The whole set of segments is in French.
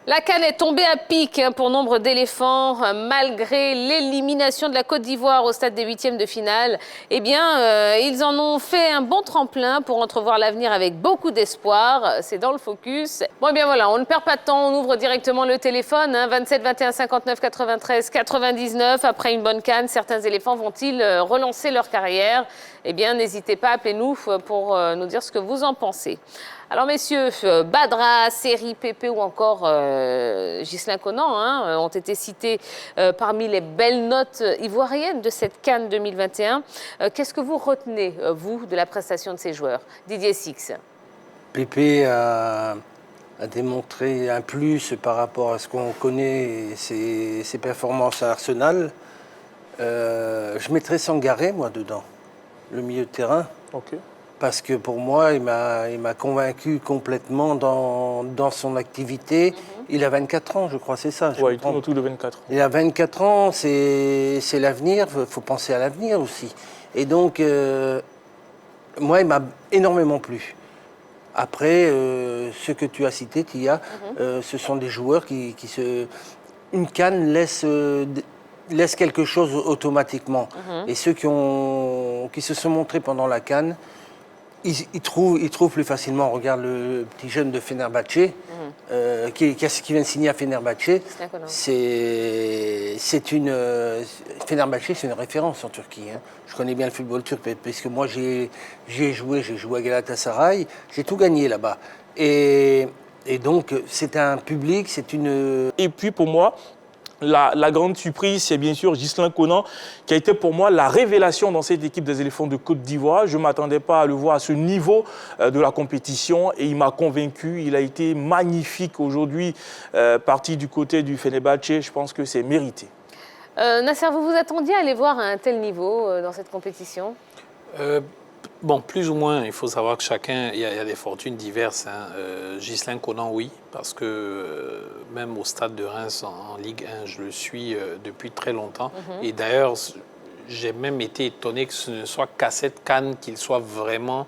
La CAN est tombée à pic pour nombre d'éléphants. Malgré l'élimination de la Côte d'Ivoire au stade des huitièmes de finale, eh bien, ils en ont fait un bon tremplin pour entrevoir l'avenir avec beaucoup d'espoir. C'est dans le focus. Bon, eh bien voilà, on ne perd pas de temps, on ouvre directement le téléphone. 27 21 59 93 99. Après une bonne CAN, certains éléphants vont-ils relancer leur carrière? Eh bien, n'hésitez pas, appelez-nous pour nous dire ce que vous en pensez. Alors, messieurs, Badra, Seri, Pépé ou encore Ghislain Conan ont été cités parmi les belles notes ivoiriennes de cette CAN 2021. Qu'est-ce que vous retenez, vous, de la prestation de ces joueurs? Didier Six. Pépé a démontré un plus par rapport à ce qu'on connaît, ses performances à Arsenal. Je mettrais Sangaré, moi, dedans, le milieu de terrain. Ok. Parce que pour moi, il m'a convaincu complètement dans son activité. Il a 24 ans, je crois, c'est ça. Oui, il tourne autour de 24 ans. Il a 24 ans, c'est l'avenir, il faut penser à l'avenir aussi. Et donc, moi, il m'a énormément plu. Après, ce que tu as cité, Tia, ce sont des joueurs qui se... Une CAN laisse quelque chose automatiquement. Et ceux qui se sont montrés pendant la CAN, ils trouvent plus facilement. On regarde le petit jeune de Fenerbahçe, qui vient de signer à Fenerbahçe. Fenerbahçe, c'est une référence en Turquie. Hein. Je connais bien le football turc, puisque moi, j'ai joué à Galatasaray. J'ai tout gagné là-bas. Et donc, c'est un public, c'est une... Et puis, pour moi, la grande surprise, c'est bien sûr Ghislain Conan, qui a été pour moi la révélation dans cette équipe des éléphants de Côte d'Ivoire. Je ne m'attendais pas à le voir à ce niveau de la compétition et il m'a convaincu. Il a été magnifique aujourd'hui, parti du côté du Fenerbahçe. Je pense que c'est mérité. Nasser, vous vous attendiez à aller voir à un tel niveau dans cette compétition? Bon, plus ou moins, il faut savoir que chacun, il y a des fortunes diverses. Ghislain Conan, oui, parce que même au stade de Reims en Ligue 1, je le suis depuis très longtemps. Et d'ailleurs, j'ai même été étonné que ce ne soit qu'à cette CAN qu'il soit vraiment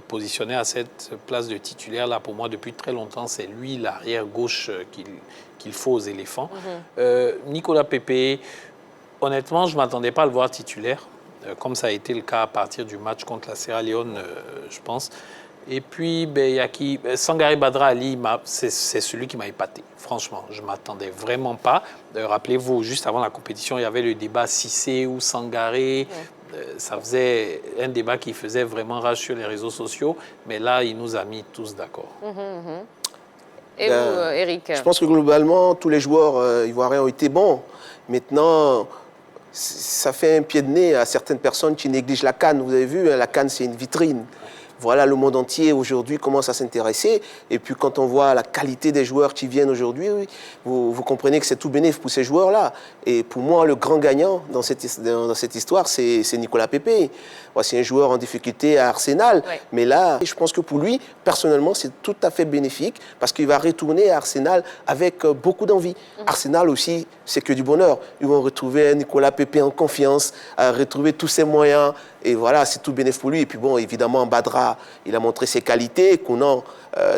positionné à cette place de titulaire. Là, pour moi, depuis très longtemps, c'est lui l'arrière gauche qu'il faut aux éléphants. Nicolas Pépé, honnêtement, je ne m'attendais pas à le voir titulaire. Comme ça a été le cas à partir du match contre la Sierra Leone, je pense. Et puis, il y a qui Sangaré Badra Ali, c'est celui qui m'a épaté. Franchement, je ne m'attendais vraiment pas. Rappelez-vous, juste avant la compétition, il y avait le débat Cissé ou Sangaré. Ça faisait un débat qui faisait vraiment rage sur les réseaux sociaux. Mais là, il nous a mis tous d'accord. Et vous, Eric? Je pense que globalement, tous les joueurs ivoiriens ont été bons. Maintenant... ça fait un pied de nez à certaines personnes qui négligent la CAN. Vous avez vu, la CAN, c'est une vitrine. Voilà, le monde entier aujourd'hui commence à s'intéresser. Et puis quand on voit la qualité des joueurs qui viennent aujourd'hui, vous comprenez que c'est tout bénéfique pour ces joueurs-là. Et pour moi, le grand gagnant dans cette histoire, c'est Nicolas Pépé. C'est un joueur en difficulté à Arsenal. Ouais. Mais là, je pense que pour lui, personnellement, c'est tout à fait bénéfique parce qu'il va retourner à Arsenal avec beaucoup d'envie. Arsenal aussi, c'est que du bonheur. Ils vont retrouver Nicolas Pépé en confiance, retrouver tous ses moyens. Et voilà, c'est tout bénéfique pour lui. Et puis bon, évidemment, Badra, il a montré ses qualités. Conan,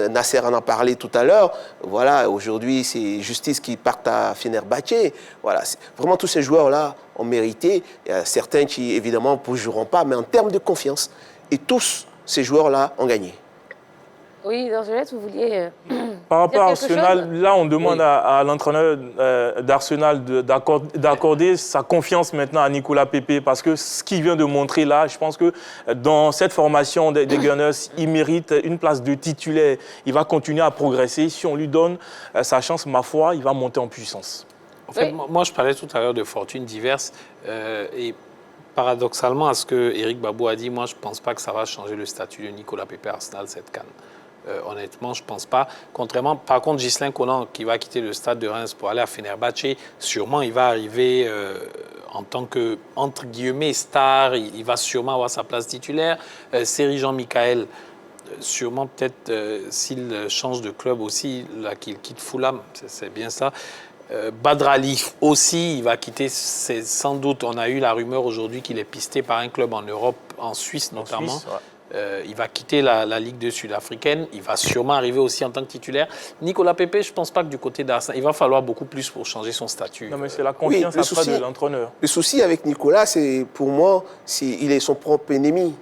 Nasser en a parlé tout à l'heure. Voilà, aujourd'hui, c'est Justice qui part à Fenerbahçe. Voilà, vraiment, tous ces joueurs-là ont mérité. Il y a certains qui, évidemment, ne joueront pas, mais en termes de confiance. Et tous ces joueurs-là ont gagné. Oui, Dorgelette, vous vouliez... Par rapport à Arsenal, là, on demande à l'entraîneur d'Arsenal d'accorder sa confiance maintenant à Nicolas Pépé parce que ce qu'il vient de montrer là, je pense que dans cette formation des Gunners, il mérite une place de titulaire. Il va continuer à progresser. Si on lui donne sa chance, ma foi, il va monter en puissance. En fait, moi, je parlais tout à l'heure de fortunes diverses et paradoxalement à ce que Eric Babou a dit, moi, je ne pense pas que ça va changer le statut de Nicolas Pépé à Arsenal, cette CAN. Honnêtement, je ne pense pas. Contrairement, par contre, Ghislain Conan, qui va quitter le stade de Reims pour aller à Fenerbahçe, sûrement, il va arriver en tant que, entre guillemets, star. Il va sûrement avoir sa place titulaire. Seri Jean-Michael, sûrement, peut-être, s'il change de club aussi, là, qu'il quitte Fulham, c'est bien ça. Badrali aussi, il va quitter, sans doute, on a eu la rumeur aujourd'hui qu'il est pisté par un club en Europe, en Suisse notamment. il va quitter la Ligue 2 sud-africaine. Il va sûrement arriver aussi en tant que titulaire. Nicolas Pepe, je ne pense pas que du côté d'Arsenal, il va falloir beaucoup plus pour changer son statut. Non, mais c'est la confiance après de l'entraîneur. Le souci avec Nicolas, c'est pour moi, il est son propre ennemi.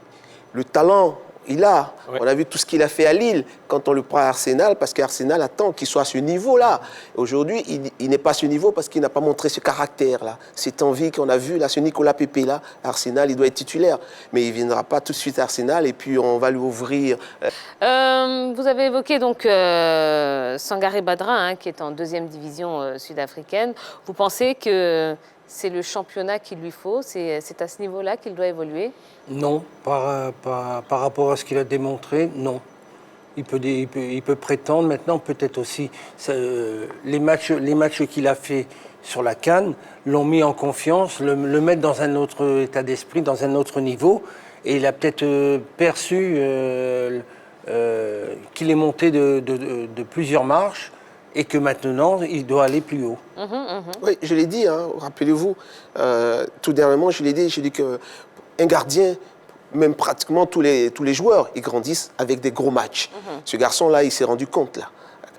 Le talent, il a. Ouais. On a vu tout ce qu'il a fait à Lille quand on le prend à Arsenal, parce qu'Arsenal attend qu'il soit à ce niveau-là. Aujourd'hui, il n'est pas à ce niveau parce qu'il n'a pas montré ce caractère-là. Cette envie qu'on a vue, là, ce Nicolas Pepe-là, Arsenal, il doit être titulaire. Mais il ne viendra pas tout de suite à Arsenal et puis on va lui ouvrir. Vous avez évoqué donc Sangaré Badra, hein, qui est en 2e division sud-africaine. Vous pensez que c'est le championnat qu'il lui faut? C'est à ce niveau-là qu'il doit évoluer? Non, par rapport à ce qu'il a démontré, non. Il peut prétendre maintenant, peut-être aussi, les matchs qu'il a fait sur la CAN l'ont mis en confiance, le mettent dans un autre état d'esprit, dans un autre niveau, et il a peut-être perçu qu'il est monté de plusieurs marches, et que maintenant, il doit aller plus haut. Oui, je l'ai dit, hein, rappelez-vous, tout dernièrement, je l'ai dit qu'un gardien, même pratiquement tous les joueurs, ils grandissent avec des gros matchs. Ce garçon-là, il s'est rendu compte, là,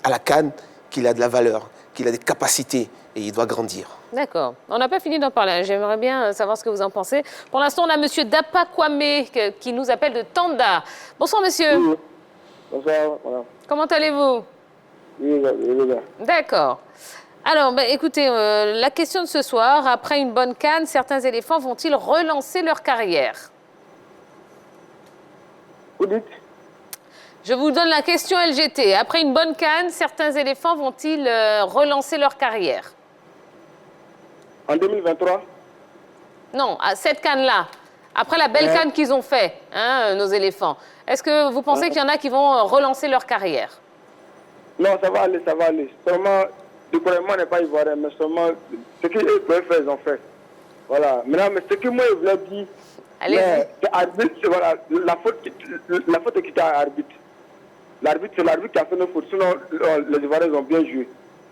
à la CAN, qu'il a de la valeur, qu'il a des capacités, et il doit grandir. D'accord. On n'a pas fini d'en parler. J'aimerais bien savoir ce que vous en pensez. Pour l'instant, on a M. Dapa Kwame qui nous appelle de Tanda. Bonsoir, monsieur. Oui. Bonsoir. Voilà. Comment allez-vous? Oui. D'accord. Alors, écoutez, la question de ce soir, après une bonne CAN, certains éléphants vont-ils relancer leur carrière? Vous dites? Je vous donne la question LGT. Après une bonne CAN, certains éléphants vont-ils relancer leur carrière? En 2023? Non, à cette CAN-là. Après la belle CAN qu'ils ont fait, hein, nos éléphants. Est-ce que vous pensez qu'il y en a qui vont relancer leur carrière? Non, ça va aller. Seulement, le gouvernement n'est pas ivoirien, mais seulement ce qu'ils peuvent faire, ils ont fait. Voilà. Maintenant, mais ce que moi, je voulais dire, voilà, la faute est quittée à l'arbitre. L'arbitre, c'est l'arbitre qui a fait nos fautes. Sinon, les Ivoiriens ont bien joué.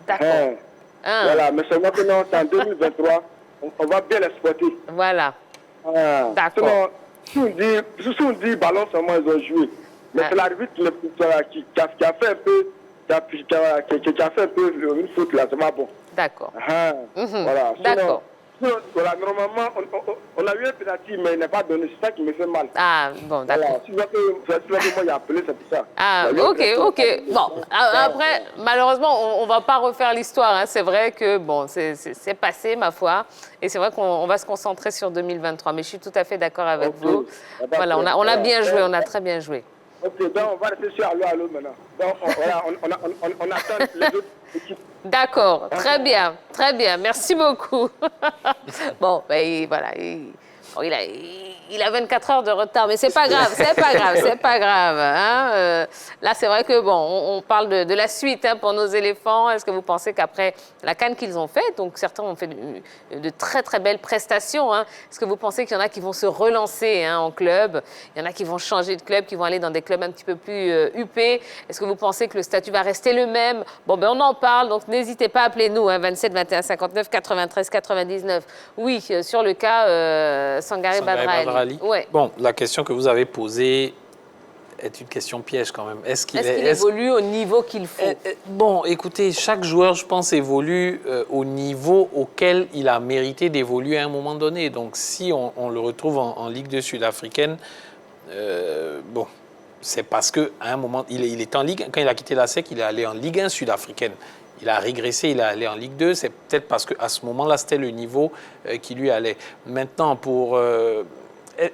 D'accord. Voilà, mais seulement que non, c'est en 2023, on va bien l'exploiter. Voilà. D'accord. Sinon, si on dit ballon seulement, ils ont joué. Mais c'est l'arbitre qui a fait un peu, qui a fait un peu une faute là, c'est pas bon. D'accord. Voilà. D'accord. Voilà, normalement, on a eu un pénalty, mais il n'est pas donné. C'est ça qui me fait mal. Ah, bon, d'accord. Voilà. Si moi, il a appelé, c'est pour ça. Ah, ok. Bon, après, malheureusement, on ne va pas refaire l'histoire. Hein. C'est vrai que, bon, c'est passé, ma foi. Et c'est vrai qu'on va se concentrer sur 2023. Mais je suis tout à fait d'accord avec vous. Voilà, on a bien joué, on a très bien joué. Ok, donc on va rester sur allô maintenant. Donc, voilà, on attend les autres équipes. D'accord, très bien. Merci beaucoup. Bon, voilà, il a 24 heures de retard, mais c'est pas grave, hein. Là, c'est vrai que, bon, on parle de la suite hein, pour nos éléphants. Est-ce que vous pensez qu'après la CAN qu'ils ont faite, donc certains ont fait de très, très belles prestations, hein, est-ce que vous pensez qu'il y en a qui vont se relancer hein, en club? Il y en a qui vont changer de club, qui vont aller dans des clubs un petit peu plus huppés? Est-ce que vous pensez que le statut va rester le même? Bon, on en parle, donc n'hésitez pas à appeler nous, hein, 27 21 59 93 99. Oui, sur le cas Sangaré Badra. Ouais. Bon, la question que vous avez posée est une question piège quand même. Est-ce qu'il évolue au niveau qu'il faut? Bon, écoutez, chaque joueur, je pense, évolue au niveau auquel il a mérité d'évoluer à un moment donné. Donc, si on le retrouve en Ligue 2 sud-africaine, bon, c'est parce qu'à un moment, il est en Ligue 1. Quand il a quitté la SEC, il est allé en Ligue 1 sud-africaine. Il a régressé, il est allé en Ligue 2. C'est peut-être parce qu'à ce moment-là, c'était le niveau qui lui allait. Maintenant,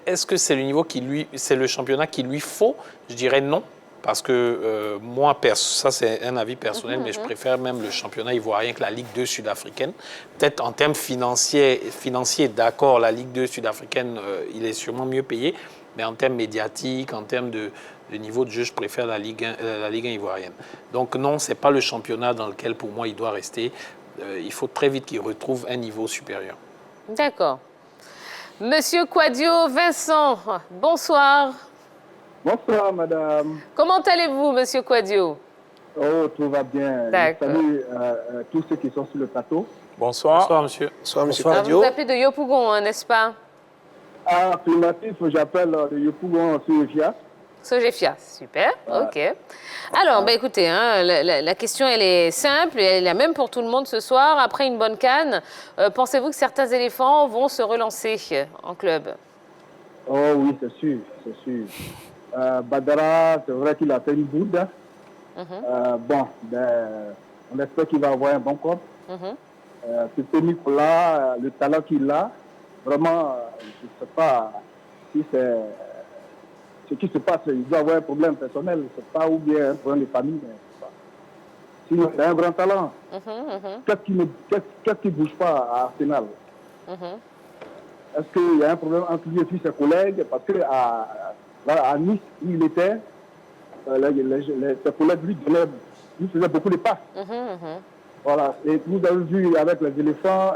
est-ce que c'est le niveau c'est le championnat qu'il lui faut? Je dirais non. Parce que moi, ça c'est un avis personnel, mais je préfère même le championnat ivoirien que la Ligue 2 sud-africaine. Peut-être en termes financiers d'accord, la Ligue 2 sud-africaine, il est sûrement mieux payé. Mais en termes médiatiques, en termes de niveau de jeu, je préfère la Ligue 1 ivoirienne. Donc non, ce n'est pas le championnat dans lequel, pour moi, il doit rester. Il faut très vite qu'il retrouve un niveau supérieur. D'accord. Monsieur Kouadio Vincent, bonsoir. Bonsoir, madame. Comment allez-vous, monsieur Kouadio? Oh, tout va bien. D'accord. Salut tous ceux qui sont sur le plateau. Bonsoir. Bonsoir, monsieur. Bonsoir, monsieur Vous Kouadio. appelez de Yopougon, hein, n'est-ce pas? Affirmatif, j'appelle de Yopougon sur Evia. Sogefia, super, ok. Alors, écoutez, hein, la question, elle est simple, et elle est la même pour tout le monde ce soir. Après une bonne CAN, pensez-vous que certains éléphants vont se relancer en club? Oh oui, c'est sûr, c'est sûr. Badara, c'est vrai qu'il a fait une bourde. On espère qu'il va avoir un bon corps. C'était Nicolas, le talent qu'il a, vraiment, je ne sais pas si c'est ce qui se passe. Il doit avoir un problème personnel, je ne sais pas, ou bien un problème de famille, mais je ne sais pas. Sinon, c'est un grand talent. Qu'est-ce qui ne bouge pas à Arsenal? Est-ce qu'il y a un problème entre lui et puis ses collègues? Parce qu'à Nice, où il était, ses collègues lui faisaient beaucoup de passes. Voilà. Et vous avez vu avec les éléphants,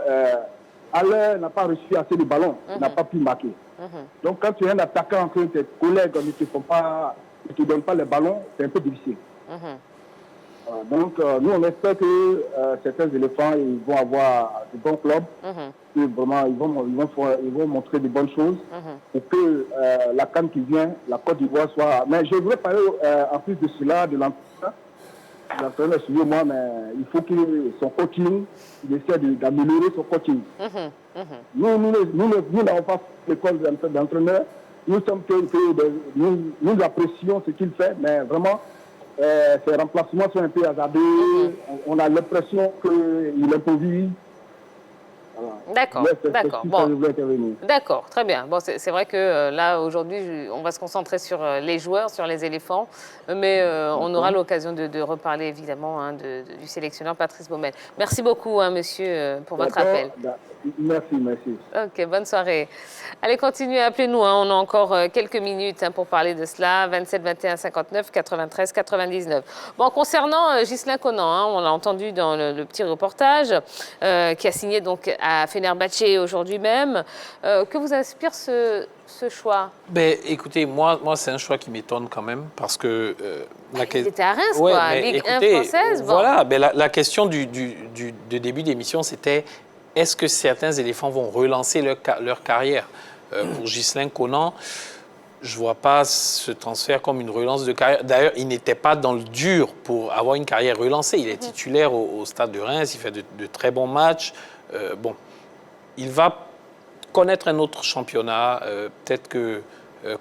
Alain n'a pas reçu assez de ballons, il n'a pas pu marquer. Donc quand tu es un attaquant, que tes collègues ne te donnent pas les ballons, c'est un peu difficile. Voilà. Donc nous on espère que certains éléphants ils vont avoir de bons clubs, que vraiment ils vont montrer de bonnes choses, pour que la CAN qui vient, la Côte d'Ivoire soit. Mais je voudrais parler en plus de cela, de l'entraîneur. L'entraîneur suivi moi, mais il faut que son coaching, il essaie d'améliorer son coaching. Nous n'avons pas l'école d'entraîneur. Nous sommes nous apprécions ce qu'il fait, mais vraiment, ses remplacements sont un peu hasardeux. On a l'impression qu'il improvise. Voilà. D'accord, d'accord. Bon. D'accord, très bien. Bon, c'est vrai que là, aujourd'hui, on va se concentrer sur les joueurs, sur les éléphants, mais on aura l'occasion de reparler, évidemment, hein, du sélectionneur Patrice Baumel. Merci beaucoup, hein, monsieur, pour votre appel. Merci. Ok, bonne soirée. Allez, continuez, appelez-nous. Hein, on a encore quelques minutes hein, pour parler de cela. 27 21 59 93 99. Bon, concernant Ghislain Conan, hein, on l'a entendu dans le petit reportage, qui a signé donc à Fenerbahçe aujourd'hui même. Que vous inspire ce choix? Écoutez, moi c'est un choix qui m'étonne quand même parce que... il était à Reims, quoi, Ligue 1 française. Bon. Voilà, la question du début d'émission, c'était est-ce que certains éléphants vont relancer leur carrière? Pour Ghislain Conan, je ne vois pas ce transfert comme une relance de carrière. D'ailleurs, il n'était pas dans le dur pour avoir une carrière relancée. Il est titulaire au Stade de Reims, il fait de très bons matchs. Il va connaître un autre championnat. Peut-être que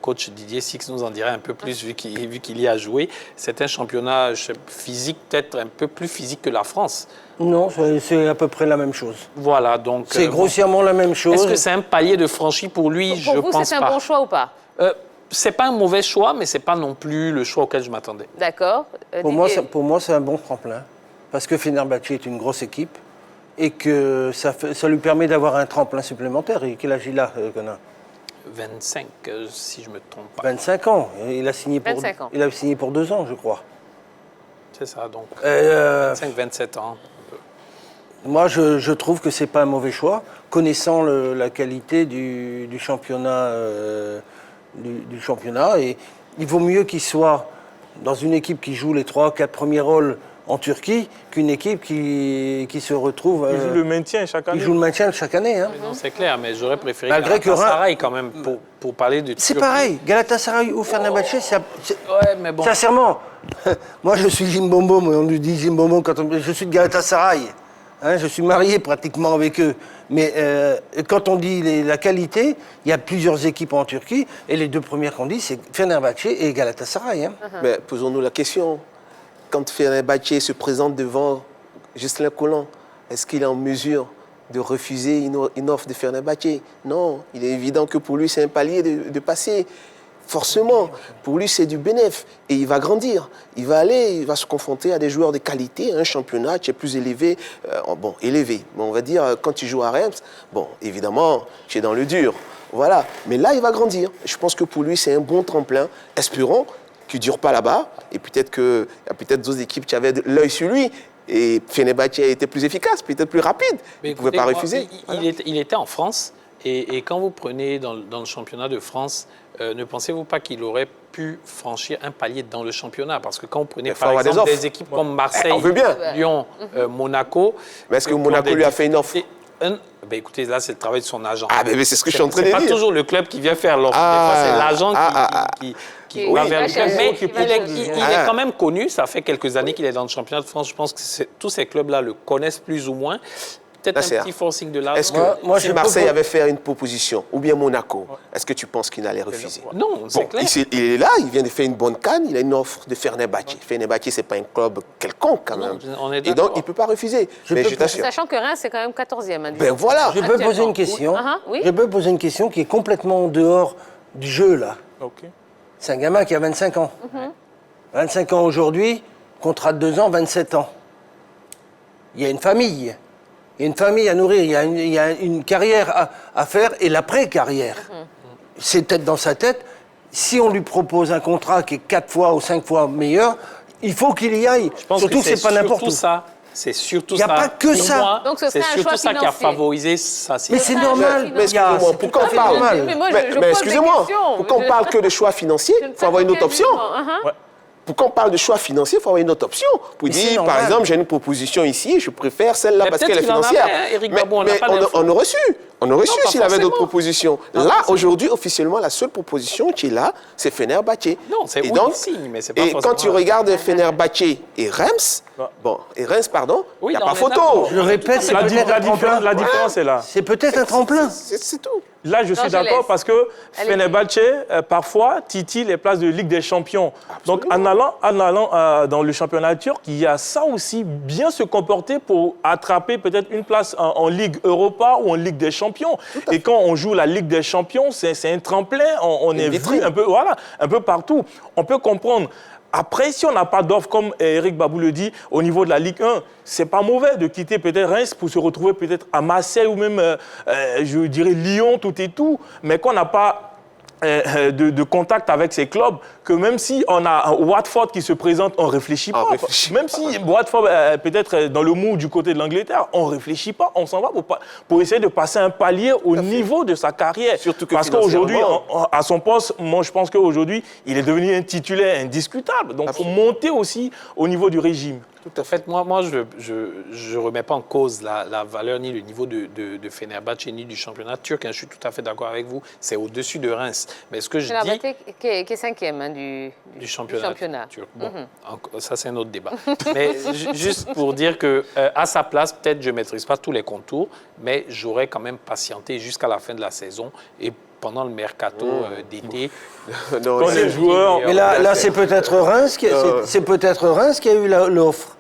coach Didier Six nous en dirait un peu plus vu qu'il y a joué. C'est un championnat physique, peut-être un peu plus physique que la France. Non, c'est à peu près la même chose. Voilà, donc... C'est grossièrement la même chose. Est-ce que c'est un palier de franchi pour lui? Je pense pas. Pour vous, c'est un bon choix ou pas? C'est pas un mauvais choix, mais c'est pas non plus le choix auquel je m'attendais. D'accord. Pour moi, c'est un bon tremplin. Parce que Fenerbahçe est une grosse équipe et que ça lui permet d'avoir un tremplin supplémentaire. Et quel âge il a, Conan? 25, si je ne me trompe pas. 25 ans. Il a signé pour 2 ans, je crois. C'est ça, donc 25-27 ans. Moi, je trouve que ce n'est pas un mauvais choix, connaissant la qualité du championnat. Du championnat. Et il vaut mieux qu'il soit dans une équipe qui joue les 3-4 premiers rôles en Turquie qu'une équipe qui se retrouve... Qui joue le maintien chaque année. Qui joue le maintien chaque année. Hein. Non, c'est clair, mais j'aurais préféré Galatasaray quand même pour parler de... C'est pareil, Galatasaray ou Fenerbahçe, ouais, mais bon. Sincèrement, moi je suis Jimbombo, on lui dit Jimbombo je suis de Galatasaray. Hein, je suis marié pratiquement avec eux. Mais quand on dit la qualité, il y a plusieurs équipes en Turquie et les 2 premières qu'on dit, c'est Fenerbahçe et Galatasaray. Hein. Mais posons-nous la question. Quand Fenerbahçe se présente devant Ghislain Conan, est-ce qu'il est en mesure de refuser une offre de Fenerbahçe? Non, il est évident que pour lui, c'est un palier de passer. Forcément, pour lui, c'est du bénéfice. Et il va grandir. Il va se confronter à des joueurs de qualité, un championnat qui est plus élevé. Élevé. Mais on va dire, quand tu joues à Reims, évidemment, tu es dans le dur. Voilà. Mais là, il va grandir. Je pense que pour lui, c'est un bon tremplin. Espérons qu'il ne dure pas là-bas. Et peut-être qu'il y a peut-être d'autres équipes qui avaient l'œil sur lui. Et Fenerbahçe était plus efficace, peut-être plus rapide. Mais il ne pouvait pas refuser. Il était en France. Et quand vous prenez dans le championnat de France, ne pensez-vous pas qu'il aurait pu franchir un palier dans le championnat? Parce que quand vous prenez par exemple des équipes comme Marseille, Lyon, Monaco... Mais est-ce que Monaco lui a fait une offre? Écoutez, là, c'est le travail de son agent. Mais c'est ce que je suis en train de dire. C'est pas toujours le club qui vient faire l'offre. Des fois, c'est l'agent qui... qui va vers le club. Mais qui va il chercher. est quand même connu. Ça fait quelques années qu'il est dans le championnat de France. Je pense que tous ces clubs-là le connaissent plus ou moins. Peut-être un petit forcing de là. Est-ce que si Marseille avait fait une proposition, ou bien Monaco, est-ce que tu penses qu'il allait refuser? Non, c'est clair. Il est là, il vient de faire une bonne canne, il a une offre de Fenerbahçe. Fenerbahçe, ce n'est pas un club quelconque quand même. On est Et donc, il ne peut pas refuser. Mais je t'assure. Sachant que Reims, c'est quand même 14e. Hein, Ben voilà. Je peux poser une question. Oui. Je peux poser une question qui est complètement en dehors du jeu, là. Ok. C'est un gamin qui a 25 ans. 25 ans aujourd'hui, contrat de 2 ans, 27 ans. Il y a une famille. Il y a une famille à nourrir, il y a une carrière à faire et l'après-carrière. C'est peut-être dans sa tête. Si on lui propose un contrat qui est 4 fois ou 5 fois meilleur, il faut qu'il y aille. Je pense Surtout que c'est pas n'importe où. C'est surtout Il y a ça. pas que Pour ça. moi, Donc, ce c'est serait un surtout choix ça qui a financier. favorisé sa Mais signature. c'est normal. Mais excusez-moi, C'est pourquoi on tout à fait parle normal. Mais moi, je Mais pose des excusez-moi, questions. pourquoi on parle que de choix financiers? Il faut avoir une autre option. Pourquoi on parle de choix financiers? Il faut avoir une autre option. Pour Mais c'est dire, normal. par exemple, j'ai une proposition ici, je préfère celle-là Mais parce peut-être qu'elle est qu'il en financière. avait, hein, Éric Babou, on n'a mais pas d'infos. on aurait su. On aurait su pas s'il avait d'autres forcément. propositions. Pas Là, forcément. aujourd'hui, officiellement, la seule proposition qui est là, c'est Fenerbahçe. Non, c'est Et oui, donc, il signe, mais c'est pas et forcément... quand tu regardes Fenerbahçe et Reims, pardon, Oui, il n'y a non, pas on est photo. d'accord. Je le répète, c'est La, peut-être un tremplin. la différence est là. C'est peut-être un tremplin. C'est tout. Là, je suis je d'accord laisse. parce que Fenerbahçe, parfois, titille les places de Ligue des Champions. Donc, en allant dans le championnat turc, il y a ça aussi, bien se comporter pour attraper peut-être une place en Ligue Europa ou en Ligue des Champions. Et quand on joue la Ligue des Champions, c'est un tremplin, on est vu un peu partout. On peut comprendre. Après, si on n'a pas d'offre, comme Éric Babou le dit, au niveau de la Ligue 1, c'est pas mauvais de quitter peut-être Reims pour se retrouver peut-être à Marseille ou même, je dirais, Lyon, tout et tout. Mais qu'on n'a pas de contact avec ces clubs, que même si on a Watford qui se présente, on ne réfléchit pas. Même si Watford peut-être dans le mou du côté de l'Angleterre, on ne réfléchit pas, on s'en va pour essayer de passer un palier au niveau de sa carrière. Surtout que parce qu'aujourd'hui, financièrement- à son poste, moi je pense qu'aujourd'hui, il est devenu un titulaire indiscutable. Donc il faut monter aussi au niveau du régime. En fait, moi je remets pas en cause la valeur ni le niveau de Fenerbahçe ni du championnat turc. Hein. Je suis tout à fait d'accord avec vous. C'est au-dessus de Reims. Mais ce que je dis... Fenerbahçe qui est 5e hein, Du championnat. turc. Bon, Mhm. ça c'est un autre débat. Mais juste pour dire que à sa place, peut-être je ne maîtrise pas tous les contours, mais j'aurais quand même patienté jusqu'à la fin de la saison et pendant le mercato d'été. Non, Quand les joueurs... Mais là c'est peut-être Reims c'est peut-être Reims qui a eu l'offre.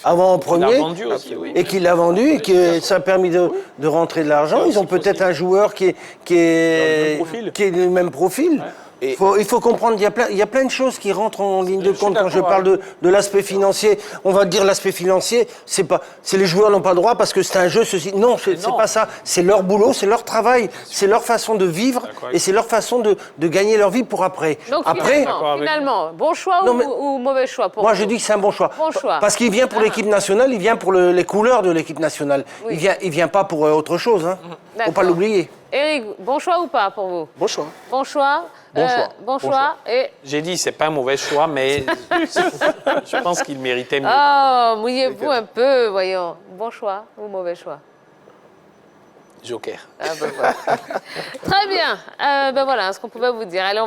Avant en Il a premier. vendu aussi, oui. Et qui l'a vendu et que ça a permis de rentrer de l'argent. Ils ont peut-être un joueur qui est du même profil. Il faut comprendre, il y a plein de choses qui rentrent en ligne de compte quand je parle de l'aspect financier. On va dire l'aspect financier, c'est les joueurs n'ont pas le droit parce que c'est un jeu, ceci. Non, c'est pas ça. C'est leur boulot, c'est leur travail, c'est leur façon de vivre et c'est leur façon de gagner leur vie pour après. Donc Après, finalement, bon choix Non, mais- ou mauvais choix pour moi, vous? je dis que c'est un bon choix. Bon choix. Parce qu'il vient pour l'équipe nationale, il vient pour les couleurs de l'équipe nationale. Oui. Il vient pas pour autre chose. Hein. Faut D'accord. pas l'oublier. Éric, bon choix ou pas pour vous? Bon choix. Bon choix. Bon choix. Bon choix. Et J'ai dit c'est pas un mauvais choix, mais je pense qu'il méritait mieux. mouillez-vous un peu, voyons. Bon choix ou mauvais choix? Joker. Ah, ben voilà. Très bien. Ben voilà ce qu'on pouvait vous dire. Allez,